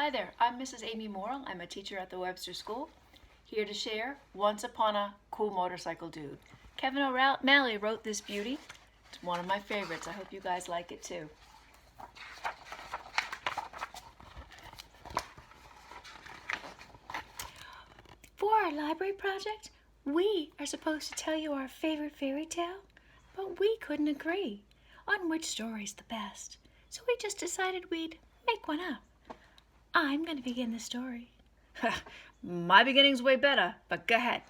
Hi there, I'm Mrs. Amy Morrill. I'm a teacher at the Webster School, here to share Once Upon a Cool Motorcycle Dude. Kevin O'Malley wrote this beauty. It's one of my favorites. I hope you guys like it too. For our library project, we are supposed to tell you our favorite fairy tale, but we couldn't agree on which story's the best. So we just decided we'd make one up. I'm going to begin the story. My beginning's way better, but go ahead.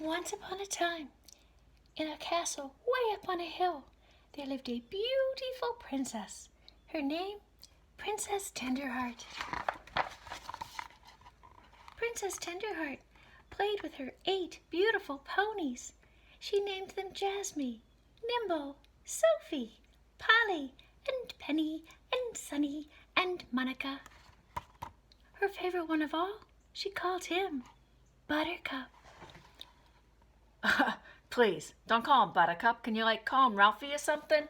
Once upon a time, in a castle way up on a hill, there lived a beautiful princess. Her name, Princess Tenderheart. Princess Tenderheart played with her 8 beautiful ponies. She named them Jasmine, Nimble, Sophie, Polly, and Penny, and Sunny, and Monica. Her favorite one of all, she called him Buttercup. Please, don't call him Buttercup. Can you call him Ralphie or something?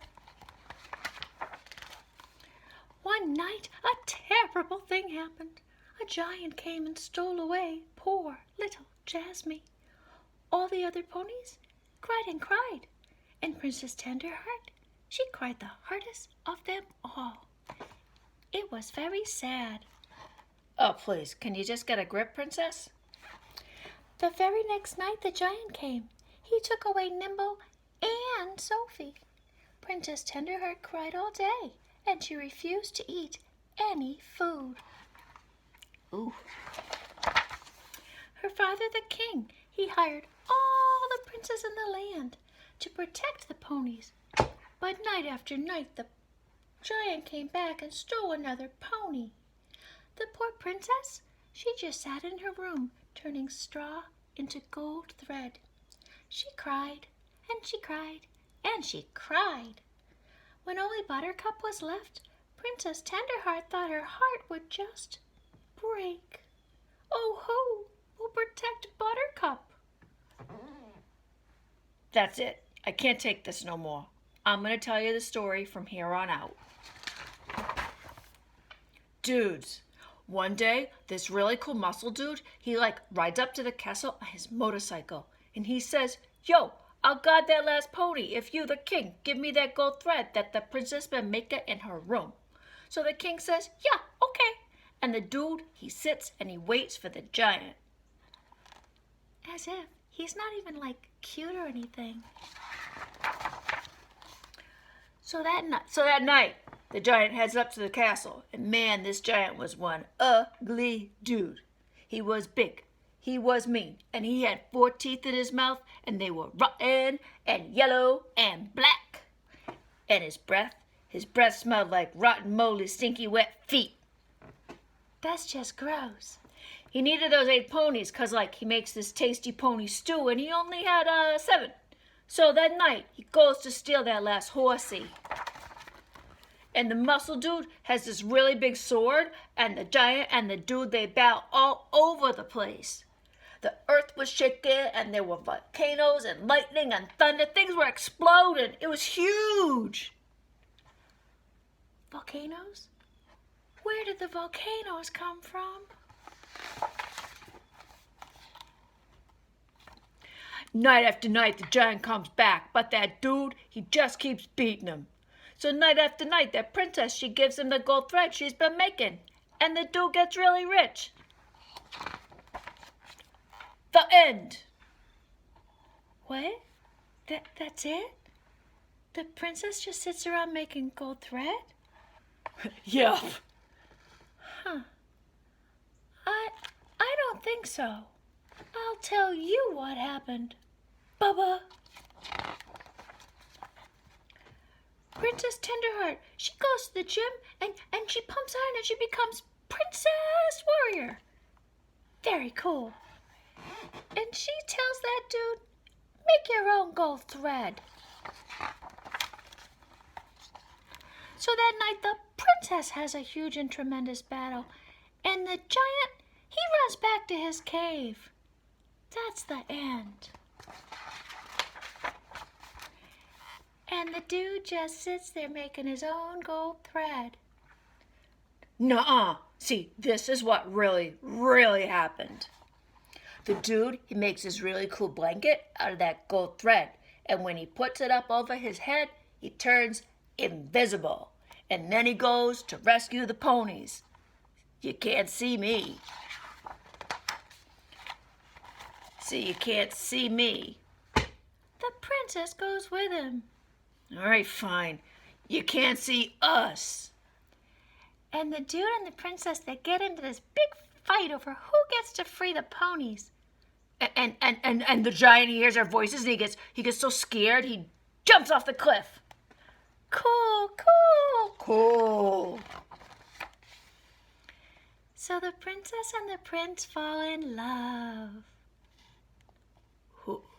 One night, a terrible thing happened. A giant came and stole away poor little Jasmine. All the other ponies cried and cried, and Princess Tenderheart, she cried the hardest of them all. It was very sad. Oh, please, can you just get a grip, Princess? The very next night the giant came. He took away Nimble and Sophie. Princess Tenderheart cried all day, and she refused to eat any food. Ooh. Her father, the king, he hired all the princes in the land to protect the ponies. But night after night, the giant came back and stole another pony. The poor princess, she just sat in her room, turning straw into gold thread. She cried, and she cried, and she cried. When only Buttercup was left, Princess Tenderheart thought her heart would just break. Oh, who will protect Buttercup? That's it. I can't take this no more. I'm going to tell you the story from here on out. Dudes, one day, this really cool muscle dude, he rides up to the castle on his motorcycle, and he says, "Yo, I'll guard that last pony if you, the king, give me that gold thread that the princess been making in her room." So the king says, "Yeah, okay." And the dude, he sits and he waits for the giant. As if he's not even cute or anything. So that night, the giant heads up to the castle, and man, this giant was one ugly dude. He was big, he was mean, and he had 4 teeth in his mouth, and they were rotten and yellow and black. And his breath smelled like rotten, moldy, stinky, wet feet. That's just gross. He needed those 8 ponies because he makes this tasty pony stew, and he only had 7. So that night, he goes to steal that last horsey. And the muscle dude has this really big sword, and the giant and the dude, they bow all over the place. The earth was shaking, and there were volcanoes and lightning and thunder. Things were exploding. It was huge. Volcanoes? Where did the volcanoes come from? Night after night, the giant comes back, but that dude, he just keeps beating him. So night after night, that princess, she gives him the gold thread she's been making, and the dude gets really rich. The end. What? That's it? The princess just sits around making gold thread? Yup. Huh. I don't think so. I'll tell you what happened, Bubba. Princess Tenderheart, she goes to the gym and she pumps iron and she becomes Princess Warrior. Very cool. And she tells that dude, make your own gold thread. So that night the princess has a huge and tremendous battle, and the giant, he runs back to his cave. That's the end. And the dude just sits there making his own gold thread. Nuh-uh. See, this is what really, really happened. The dude, he makes this really cool blanket out of that gold thread. And when he puts it up over his head, he turns invisible. And then he goes to rescue the ponies. You can't see me. See, you can't see me. The princess goes with him. All right, fine. You can't see us. And the dude and the princess, they get into this big fight over who gets to free the ponies. And the giant, he hears our voices, and he gets so scared, he jumps off the cliff. Cool, cool, cool. So the princess and the prince fall in love.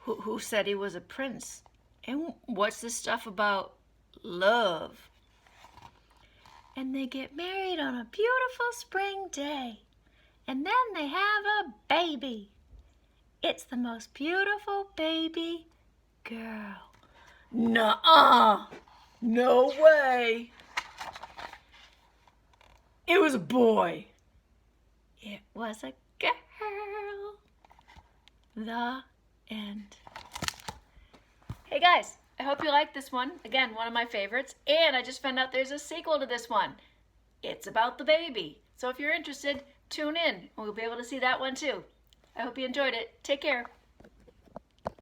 Who said he was a prince? And what's this stuff about love? And they get married on a beautiful spring day. And then they have a baby. It's the most beautiful baby girl. Nuh-uh. No way. It was a boy. It was a girl. The end. Hey guys, I hope you liked this one. Again, one of my favorites. And I just found out there's a sequel to this one. It's about the baby. So if you're interested, tune in and we'll be able to see that one too. I hope you enjoyed it. Take care.